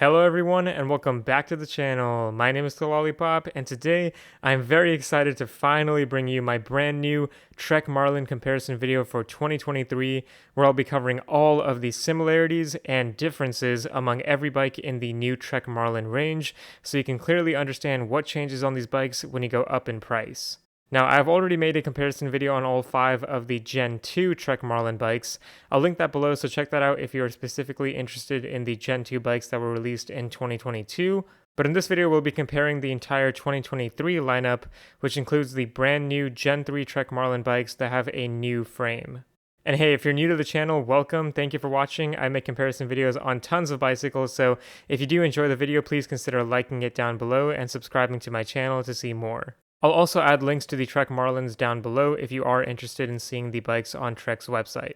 Hello everyone and welcome back to the channel. My name is The Lollipop and today I'm very excited to finally bring you my brand new Trek Marlin comparison video for 2023 where I'll be covering all of the similarities and differences among every bike in the new Trek Marlin range so you can clearly understand what changes on these bikes when you go up in price. Now, I've already made a comparison video on all 5 of the Gen 2 Trek Marlin bikes. I'll link that below, so check that out if you're specifically interested in the Gen 2 bikes that were released in 2022. But in this video, we'll be comparing the entire 2023 lineup, which includes the brand new Gen 3 Trek Marlin bikes that have a new frame. And hey, if you're new to the channel, welcome. Thank you for watching. I make comparison videos on tons of bicycles, so if you do enjoy the video, please consider liking it down below and subscribing to my channel to see more. I'll also add links to the Trek Marlins down below if you are interested in seeing the bikes on Trek's website.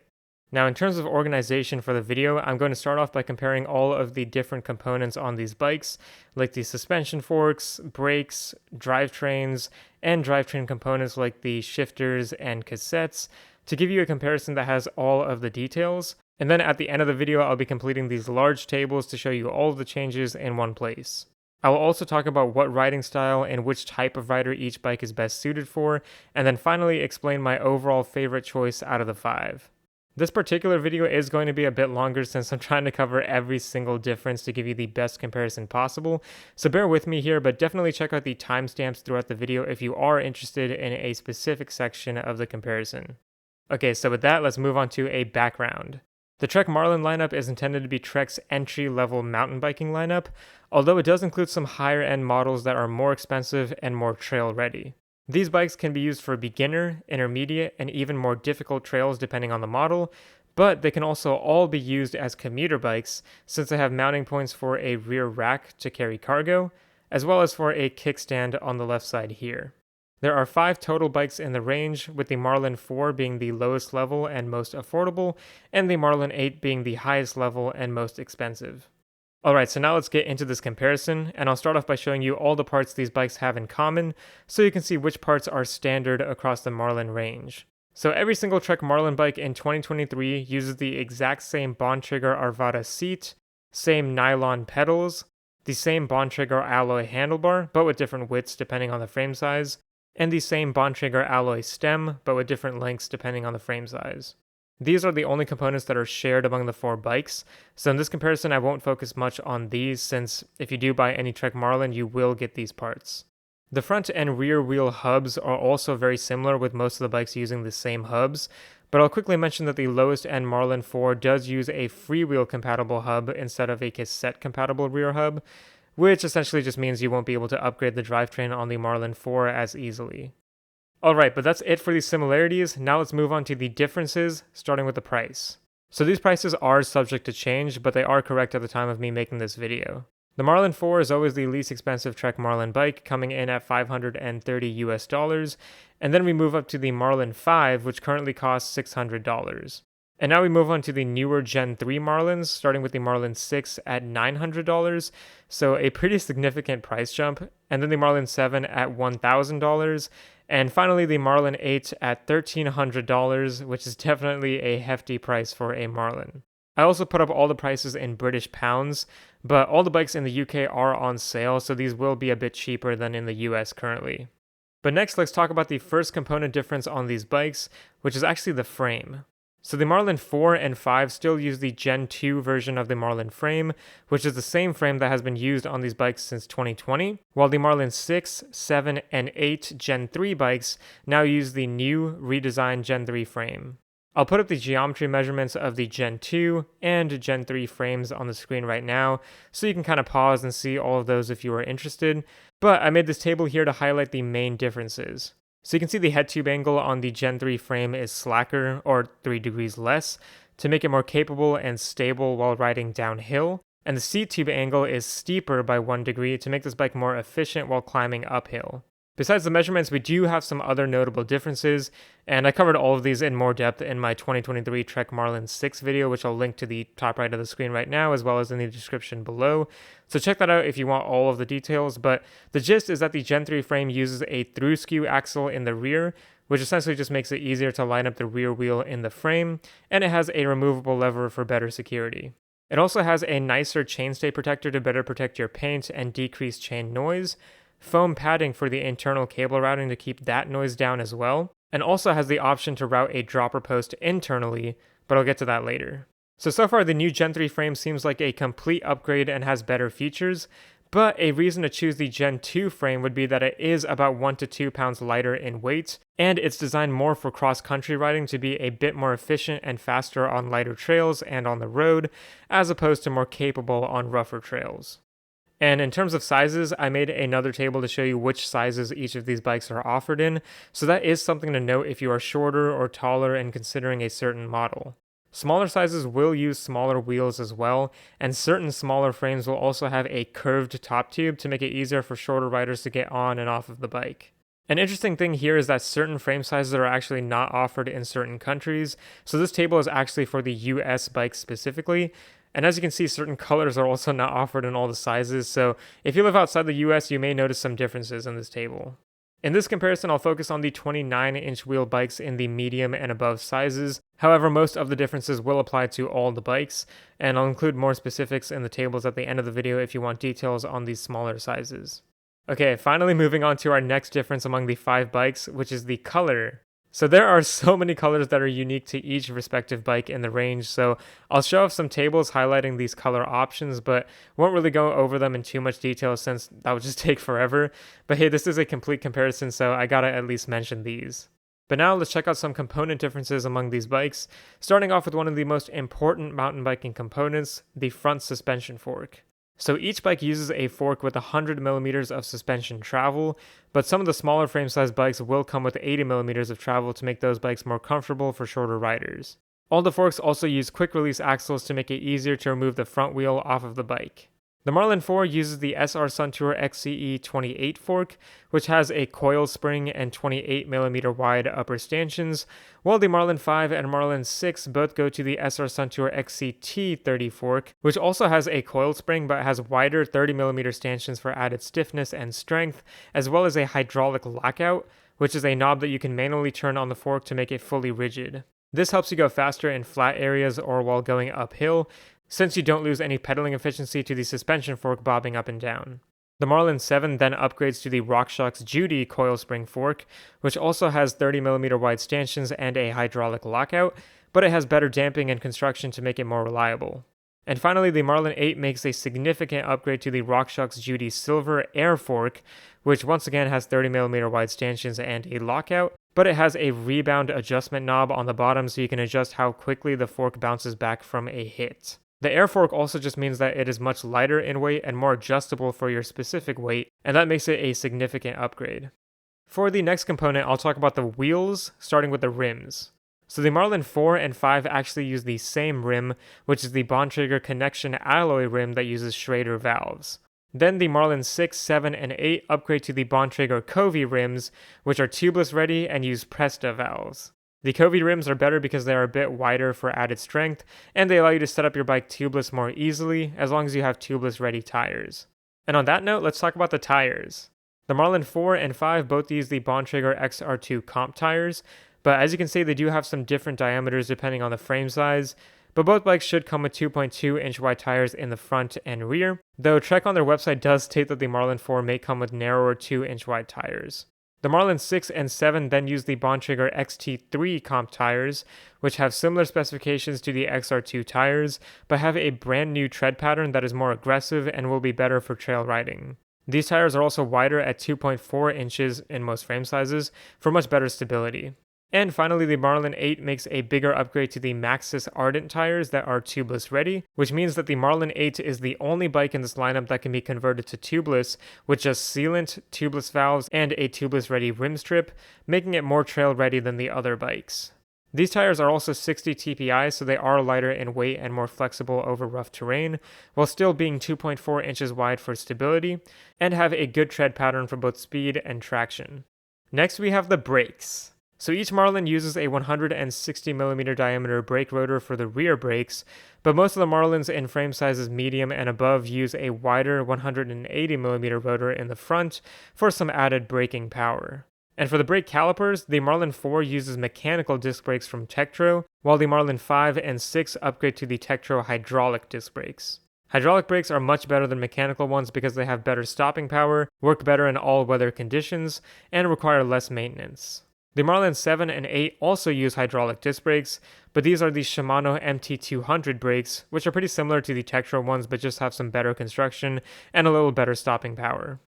Now, in terms of organization for the video, I'm going to start off by comparing all of the different components on these bikes, like the suspension forks, brakes, drivetrains, and drivetrain components like the shifters and cassettes, to give you a comparison that has all of the details. And then at the end of the video, I'll be completing these large tables to show you all of the changes in one place. I will also talk about what riding style and which type of rider each bike is best suited for, and then finally explain my overall favorite choice out of the 5. This particular video is going to be a bit longer since I'm trying to cover every single difference to give you the best comparison possible, so bear with me here, but definitely check out the timestamps throughout the video if you are interested in a specific section of the comparison. Okay, so with that, let's move on to a background. The Trek Marlin lineup is intended to be Trek's entry-level mountain biking lineup, although it does include some higher-end models that are more expensive and more trail-ready. These bikes can be used for beginner, intermediate, and even more difficult trails depending on the model, but they can also all be used as commuter bikes since they have mounting points for a rear rack to carry cargo, as well as for a kickstand on the left side here. There are 5 total bikes in the range, with the Marlin 4 being the lowest level and most affordable, and the Marlin 8 being the highest level and most expensive. Alright, so now let's get into this comparison, and I'll start off by showing you all the parts these bikes have in common, so you can see which parts are standard across the Marlin range. So every single Trek Marlin bike in 2023 uses the exact same Bontrager Arvada seat, same nylon pedals, the same Bontrager alloy handlebar, but with different widths depending on the frame size, and the same Bontrager alloy stem, but with different lengths depending on the frame size. These are the only components that are shared among the 4 bikes, so in this comparison I won't focus much on these since if you do buy any Trek Marlin you will get these parts. The front and rear wheel hubs are also very similar with most of the bikes using the same hubs, but I'll quickly mention that the lowest end Marlin 4 does use a freewheel compatible hub instead of a cassette compatible rear hub, which essentially just means you won't be able to upgrade the drivetrain on the Marlin 4 as easily. Alright, but that's it for these similarities. Now let's move on to the differences, starting with the price. So these prices are subject to change, but they are correct at the time of me making this video. The Marlin 4 is always the least expensive Trek Marlin bike, coming in at $530 US, and then we move up to the Marlin 5, which currently costs $600. And now we move on to the newer Gen 3 Marlins, starting with the Marlin 6 at $900, so a pretty significant price jump, and then the Marlin 7 at $1,000, and finally the Marlin 8 at $1,300, which is definitely a hefty price for a Marlin. I also put up all the prices in British pounds, but all the bikes in the UK are on sale, so these will be a bit cheaper than in the US currently. But next, let's talk about the first component difference on these bikes, which is actually the frame. So the Marlin 4 and 5 still use the Gen 2 version of the Marlin frame, which is the same frame that has been used on these bikes since 2020, while the Marlin 6, 7, and 8 Gen 3 bikes now use the new, redesigned Gen 3 frame. I'll put up the geometry measurements of the Gen 2 and Gen 3 frames on the screen right now, so you can kind of pause and see all of those if you are interested, but I made this table here to highlight the main differences. So you can see the head tube angle on the Gen 3 frame is slacker, or 3 degrees less, to make it more capable and stable while riding downhill, and the seat tube angle is steeper by 1 degree to make this bike more efficient while climbing uphill. Besides the measurements, we do have some other notable differences, and I covered all of these in more depth in my 2023 Trek Marlin 6 video, which I'll link to the top right of the screen right now, as well as in the description below. So check that out if you want all of the details, but the gist is that the Gen 3 frame uses a through skew axle in the rear, which essentially just makes it easier to line up the rear wheel in the frame, and it has a removable lever for better security. It also has a nicer chainstay protector to better protect your paint and decrease chain noise, foam padding for the internal cable routing to keep that noise down as well, and also has the option to route a dropper post internally, but I'll get to that later. So far the new Gen 3 frame seems like a complete upgrade and has better features, but a reason to choose the Gen 2 frame would be that it is about 1 to 2 pounds lighter in weight, and it's designed more for cross-country riding to be a bit more efficient and faster on lighter trails and on the road, as opposed to more capable on rougher trails. And in terms of sizes, I made another table to show you which sizes each of these bikes are offered in, so that is something to note if you are shorter or taller and considering a certain model. Smaller sizes will use smaller wheels as well, and certain smaller frames will also have a curved top tube to make it easier for shorter riders to get on and off of the bike. An interesting thing here is that certain frame sizes are actually not offered in certain countries, so this table is actually for the US bikes specifically, and as you can see, certain colors are also not offered in all the sizes, so if you live outside the US, you may notice some differences in this table. In this comparison, I'll focus on the 29-inch wheel bikes in the medium and above sizes. However, most of the differences will apply to all the bikes, and I'll include more specifics in the tables at the end of the video if you want details on these smaller sizes. Okay, finally moving on to our next difference among the 5 bikes, which is the color. So there are so many colors that are unique to each respective bike in the range, so I'll show off some tables highlighting these color options, but won't really go over them in too much detail since that would just take forever. But hey, this is a complete comparison, so I gotta at least mention these. But now let's check out some component differences among these bikes, starting off with one of the most important mountain biking components, the front suspension fork. So each bike uses a fork with 100mm of suspension travel, but some of the smaller frame size bikes will come with 80mm of travel to make those bikes more comfortable for shorter riders. All the forks also use quick release axles to make it easier to remove the front wheel off of the bike. The Marlin 4 uses the SR Suntour XCE 28 fork, which has a coil spring and 28mm wide upper stanchions, while the Marlin 5 and Marlin 6 both go to the SR Suntour XCT 30 fork, which also has a coil spring but has wider 30mm stanchions for added stiffness and strength, as well as a hydraulic lockout, which is a knob that you can manually turn on the fork to make it fully rigid. This helps you go faster in flat areas or while going uphill, since you don't lose any pedaling efficiency to the suspension fork bobbing up and down. The Marlin 7 then upgrades to the RockShox Judy coil spring fork, which also has 30mm wide stanchions and a hydraulic lockout, but it has better damping and construction to make it more reliable. And finally, the Marlin 8 makes a significant upgrade to the RockShox Judy Silver Air fork, which once again has 30mm wide stanchions and a lockout, but it has a rebound adjustment knob on the bottom so you can adjust how quickly the fork bounces back from a hit. The air fork also just means that it is much lighter in weight and more adjustable for your specific weight, and that makes it a significant upgrade. For the next component, I'll talk about the wheels, starting with the rims. So the Marlin 4 and 5 actually use the same rim, which is the Bontrager Connection alloy rim that uses Schrader valves. Then the Marlin 6, 7, and 8 upgrade to the Bontrager Covey rims, which are tubeless ready and use Presta valves. The Covey rims are better because they are a bit wider for added strength, and they allow you to set up your bike tubeless more easily, as long as you have tubeless ready tires. And on that note, let's talk about the tires. The Marlin 4 and 5 both use the Bontrager XR2 comp tires, but as you can see, they do have some different diameters depending on the frame size, but both bikes should come with 2.2-inch wide tires in the front and rear, though Trek on their website does state that the Marlin 4 may come with narrower 2-inch wide tires. The Marlin 6 and 7 then use the Bontrager XT3 comp tires, which have similar specifications to the XR2 tires, but have a brand new tread pattern that is more aggressive and will be better for trail riding. These tires are also wider at 2.4 inches in most frame sizes for much better stability. And finally, the Marlin 8 makes a bigger upgrade to the Maxxis Ardent tires that are tubeless ready, which means that the Marlin 8 is the only bike in this lineup that can be converted to tubeless with just sealant, tubeless valves, and a tubeless ready rim strip, making it more trail ready than the other bikes. These tires are also 60 TPI, so they are lighter in weight and more flexible over rough terrain, while still being 2.4 inches wide for stability, and have a good tread pattern for both speed and traction. Next we have the brakes. So each Marlin uses a 160mm diameter brake rotor for the rear brakes, but most of the Marlins in frame sizes medium and above use a wider 180mm rotor in the front for some added braking power. And for the brake calipers, the Marlin 4 uses mechanical disc brakes from Tektro, while the Marlin 5 and 6 upgrade to the Tektro hydraulic disc brakes. Hydraulic brakes are much better than mechanical ones because they have better stopping power, work better in all weather conditions, and require less maintenance. The Marlin 7 and 8 also use hydraulic disc brakes, but these are the Shimano MT200 brakes, which are pretty similar to the Tektro ones but just have some better construction and a little better stopping power.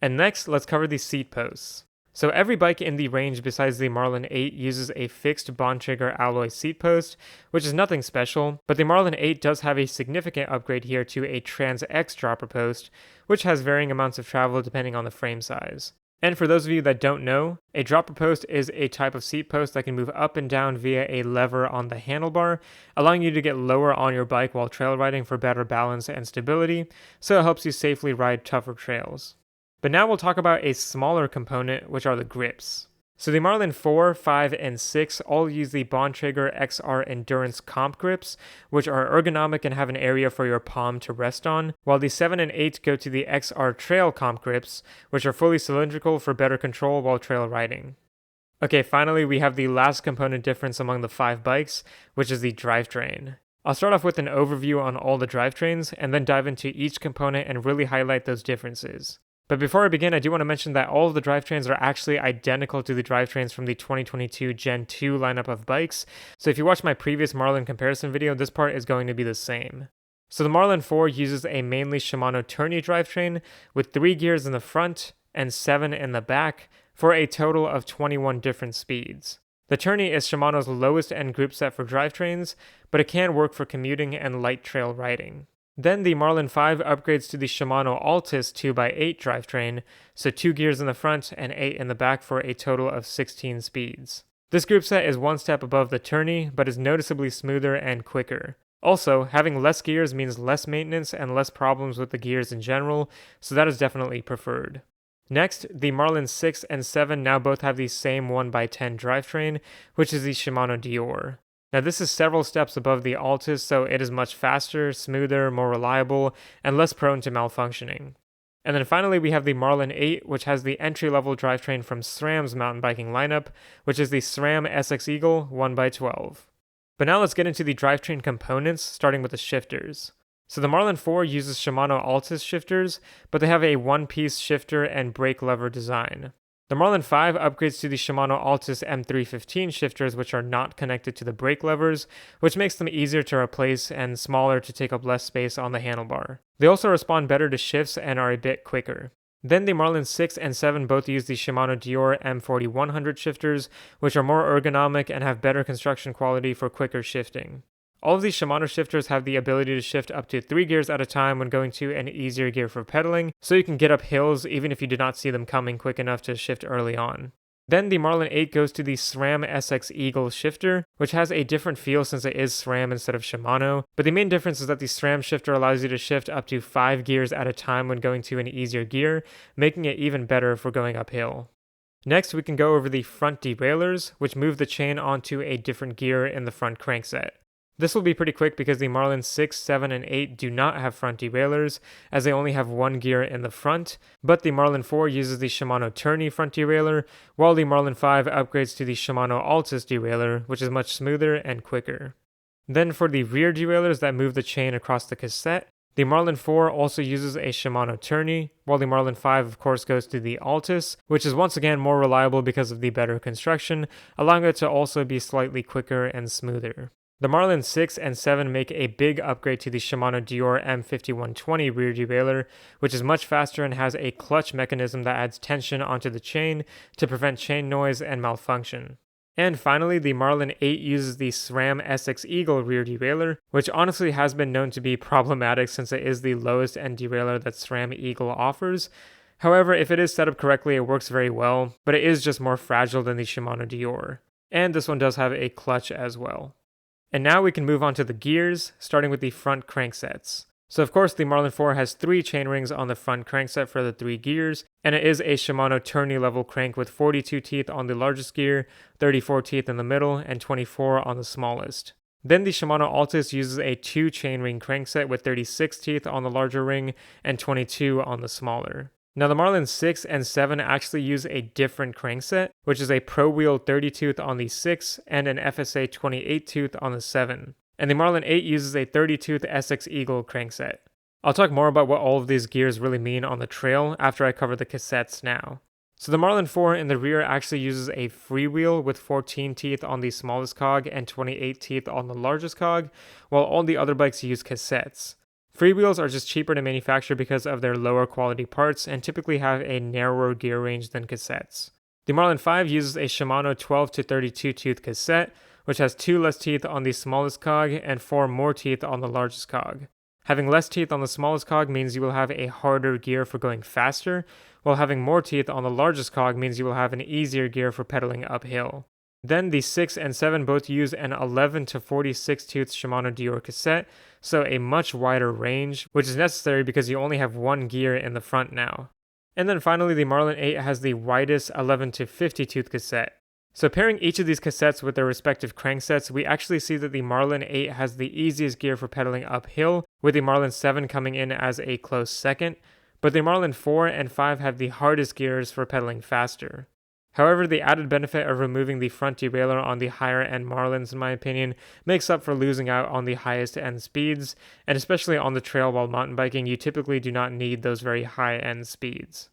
And next, let's cover the seat posts. So every bike in the range besides the Marlin 8 uses a fixed Bontrager alloy seat post, which is nothing special, but the Marlin 8 does have a significant upgrade here to a Trans X dropper post, which has varying amounts of travel depending on the frame size. And for those of you that don't know, a dropper post is a type of seat post that can move up and down via a lever on the handlebar, allowing you to get lower on your bike while trail riding for better balance and stability, so it helps you safely ride tougher trails. But now we'll talk about a smaller component, which are the grips. So the Marlin 4, 5, and 6 all use the Bontrager XR Endurance comp grips, which are ergonomic and have an area for your palm to rest on, while the 7 and 8 go to the XR Trail comp grips, which are fully cylindrical for better control while trail riding. Okay, finally we have the last component difference among the 5 bikes, which is the drivetrain. I'll start off with an overview on all the drivetrains, and then dive into each component and really highlight those differences. But before I begin, I do want to mention that all of the drivetrains are actually identical to the drivetrains from the 2022 Gen 2 lineup of bikes, so if you watch my previous Marlin comparison video, this part is going to be the same. So the Marlin 4 uses a mainly Shimano tourney drivetrain with 3 gears in the front and 7 in the back for a total of 21 different speeds. The tourney is Shimano's lowest end group set for drivetrains, but it can work for commuting and light trail riding. Then the Marlin 5 upgrades to the Shimano Altis 2x8 drivetrain, so 2 gears in the front and 8 in the back for a total of 16 speeds. This group set is one step above the tourney, but is noticeably smoother and quicker. Also, having less gears means less maintenance and less problems with the gears in general, so that is definitely preferred. Next, the Marlin 6 and 7 now both have the same 1x10 drivetrain, which is the Shimano Derailleurs. Now this is several steps above the Altis, so it is much faster, smoother, more reliable, and less prone to malfunctioning. And then finally we have the Marlin 8, which has the entry-level drivetrain from SRAM's mountain biking lineup, which is the SRAM SX Eagle 1x12. But now let's get into the drivetrain components, starting with the shifters. So the Marlin 4 uses Shimano Altis shifters, but they have a one-piece shifter and brake lever design. The Marlin 5 upgrades to the Shimano Altis M315 shifters, which are not connected to the brake levers, which makes them easier to replace and smaller to take up less space on the handlebar. They also respond better to shifts and are a bit quicker. Then the Marlin 6 and 7 both use the Shimano Derailleurs M4100 shifters, which are more ergonomic and have better construction quality for quicker shifting. All of these Shimano shifters have the ability to shift up to 3 gears at a time when going to an easier gear for pedaling, so you can get up hills even if you did not see them coming quick enough to shift early on. Then the Marlin 8 goes to the SRAM SX Eagle shifter, which has a different feel since it is SRAM instead of Shimano, but the main difference is that the SRAM shifter allows you to shift up to 5 gears at a time when going to an easier gear, making it even better for going uphill. Next, we can go over the front derailleurs, which move the chain onto a different gear in the front crankset. This will be pretty quick because the Marlin 6, 7, and 8 do not have front derailleurs, as they only have one gear in the front, but the Marlin 4 uses the Shimano tourney front derailleur, while the Marlin 5 upgrades to the Shimano Altis derailleur, which is much smoother and quicker. Then for the rear derailleurs that move the chain across the cassette, the Marlin 4 also uses a Shimano tourney, while the Marlin 5 of course goes to the Altis, which is once again more reliable because of the better construction, allowing it to also be slightly quicker and smoother. The Marlin 6 and 7 make a big upgrade to the Shimano Derailleurs M5120 rear derailleur, which is much faster and has a clutch mechanism that adds tension onto the chain to prevent chain noise and malfunction. And finally, the Marlin 8 uses the SRAM SX Eagle rear derailleur, which honestly has been known to be problematic since it is the lowest end derailleur that SRAM Eagle offers. However, if it is set up correctly, it works very well, but it is just more fragile than the Shimano Derailleurs. And this one does have a clutch as well. And now we can move on to the gears, starting with the front cranksets. So of course the Marlin 4 has 3 chainrings on the front crankset for the 3 gears, and it is a Shimano tourney level crank with 42 teeth on the largest gear, 34 teeth in the middle, and 24 on the smallest. Then the Shimano Altis uses a 2 chainring crankset with 36 teeth on the larger ring and 22 on the smaller. Now the Marlin 6 and 7 actually use a different crankset, which is a Pro Wheel 30 tooth on the 6 and an FSA 28 tooth on the 7. And the Marlin 8 uses a 30 tooth SX Eagle crankset. I'll talk more about what all of these gears really mean on the trail after I cover the cassettes now. So the Marlin 4 in the rear actually uses a freewheel with 14 teeth on the smallest cog and 28 teeth on the largest cog, while all the other bikes use cassettes. Freewheels are just cheaper to manufacture because of their lower quality parts and typically have a narrower gear range than cassettes. The Marlin 5 uses a Shimano 12 to 32 tooth cassette, which has 2 less teeth on the smallest cog and 4 more teeth on the largest cog. Having less teeth on the smallest cog means you will have a harder gear for going faster, while having more teeth on the largest cog means you will have an easier gear for pedaling uphill. Then the 6 and 7 both use an 11 to 46 tooth Shimano Dior cassette, so a much wider range, which is necessary because you only have one gear in the front now. And then finally the Marlin 8 has the widest 11 to 50 tooth cassette. So pairing each of these cassettes with their respective cranksets, we actually see that the Marlin 8 has the easiest gear for pedaling uphill, with the Marlin 7 coming in as a close second, but the Marlin 4 and 5 have the hardest gears for pedaling faster. However, the added benefit of removing the front derailleur on the higher end Marlins, in my opinion, makes up for losing out on the highest end speeds, and especially on the trail while mountain biking, you typically do not need those very high end speeds.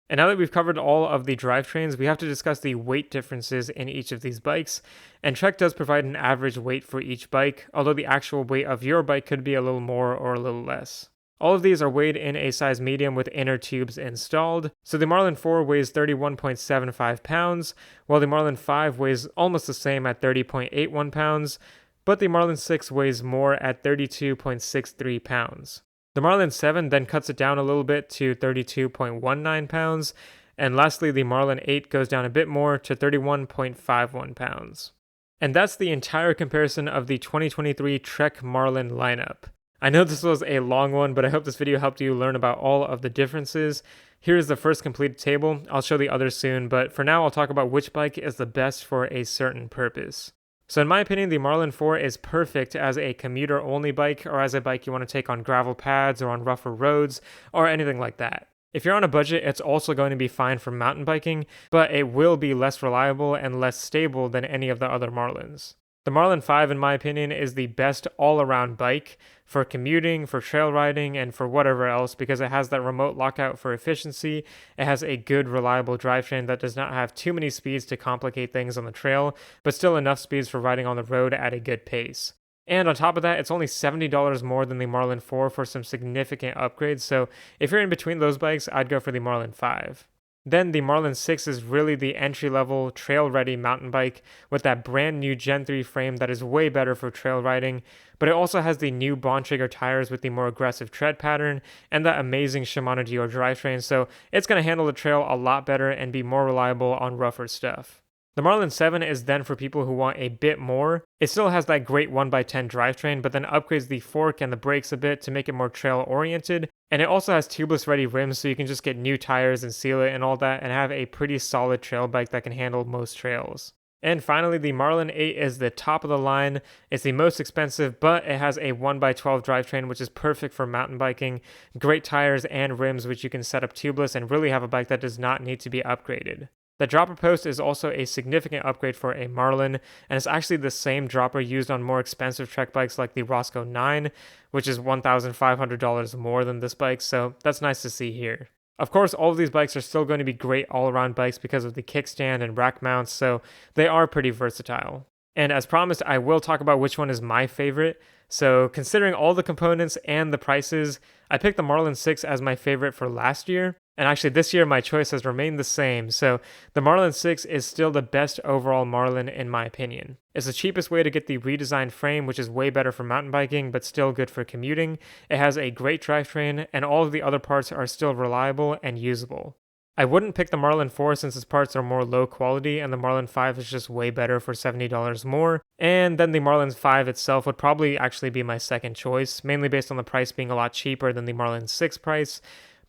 And now that we've covered all of the drivetrains, we have to discuss the weight differences in each of these bikes, and Trek does provide an average weight for each bike, although the actual weight of your bike could be a little more or a little less. All of these are weighed in a size medium with inner tubes installed, so the Marlin 4 weighs 31.75 pounds, while the Marlin 5 weighs almost the same at 30.81 pounds, but the Marlin 6 weighs more at 32.63 pounds. The Marlin 7 then cuts it down a little bit to 32.19 pounds, and lastly the Marlin 8 goes down a bit more to 31.51 pounds. And that's the entire comparison of the 2023 Trek Marlin lineup. I know this was a long one, but I hope this video helped you learn about all of the differences. Here's the first completed table. I'll show the others soon, but for now I'll talk about which bike is the best for a certain purpose. So in my opinion, the Marlin 4 is perfect as a commuter-only bike or as a bike you want to take on gravel pads or on rougher roads or anything like that. If you're on a budget, it's also going to be fine for mountain biking, but it will be less reliable and less stable than any of the other Marlins. The Marlin 5, in my opinion, is the best all-around bike for commuting, for trail riding, and for whatever else because it has that remote lockout for efficiency. It has a good, reliable drivetrain that does not have too many speeds to complicate things on the trail, but still enough speeds for riding on the road at a good pace. And on top of that, it's only $70 more than the Marlin 4 for some significant upgrades, so if you're in between those bikes, I'd go for the Marlin 5. Then the Marlin 6 is really the entry-level, trail-ready mountain bike with that brand new Gen 3 frame that is way better for trail riding, but it also has the new Bontrager tires with the more aggressive tread pattern and that amazing Shimano Dior drivetrain, so it's going to handle the trail a lot better and be more reliable on rougher stuff. The Marlin 7 is then for people who want a bit more. It still has that great 1x10 drivetrain, but then upgrades the fork and the brakes a bit to make it more trail-oriented, and it also has tubeless-ready rims so you can just get new tires and seal it and all that and have a pretty solid trail bike that can handle most trails. And finally, the Marlin 8 is the top of the line. It's the most expensive, but it has a 1x12 drivetrain, which is perfect for mountain biking, great tires and rims which you can set up tubeless and really have a bike that does not need to be upgraded. The dropper post is also a significant upgrade for a Marlin, and it's actually the same dropper used on more expensive Trek bikes like the Roscoe 9, which is $1,500 more than this bike, so that's nice to see here. Of course, all of these bikes are still going to be great all-around bikes because of the kickstand and rack mounts, so they are pretty versatile. And as promised, I will talk about which one is my favorite. So considering all the components and the prices, I picked the Marlin 6 as my favorite for last year. And actually this year my choice has remained the same, so the Marlin 6 is still the best overall Marlin in my opinion. It's the cheapest way to get the redesigned frame, which is way better for mountain biking but still good for commuting. It has a great drivetrain and all of the other parts are still reliable and usable. I wouldn't pick the Marlin 4 since its parts are more low quality and the Marlin 5 is just way better for $70 more. And then the Marlin 5 itself would probably actually be my second choice, mainly based on the price being a lot cheaper than the Marlin 6 price.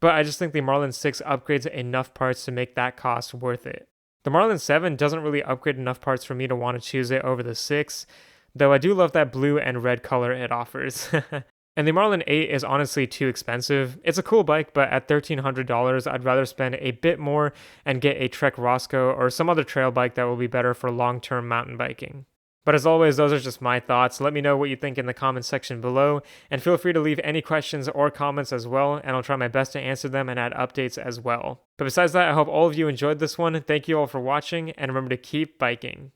But I just think the Marlin 6 upgrades enough parts to make that cost worth it. The Marlin 7 doesn't really upgrade enough parts for me to want to choose it over the 6, though I do love that blue and red color it offers. And the Marlin 8 is honestly too expensive. It's a cool bike, but at $1,300, I'd rather spend a bit more and get a Trek Roscoe or some other trail bike that will be better for long-term mountain biking. But as always, those are just my thoughts. Let me know what you think in the comments section below, and feel free to leave any questions or comments as well, and I'll try my best to answer them and add updates as well. But besides that, I hope all of you enjoyed this one. Thank you all for watching, and remember to keep biking.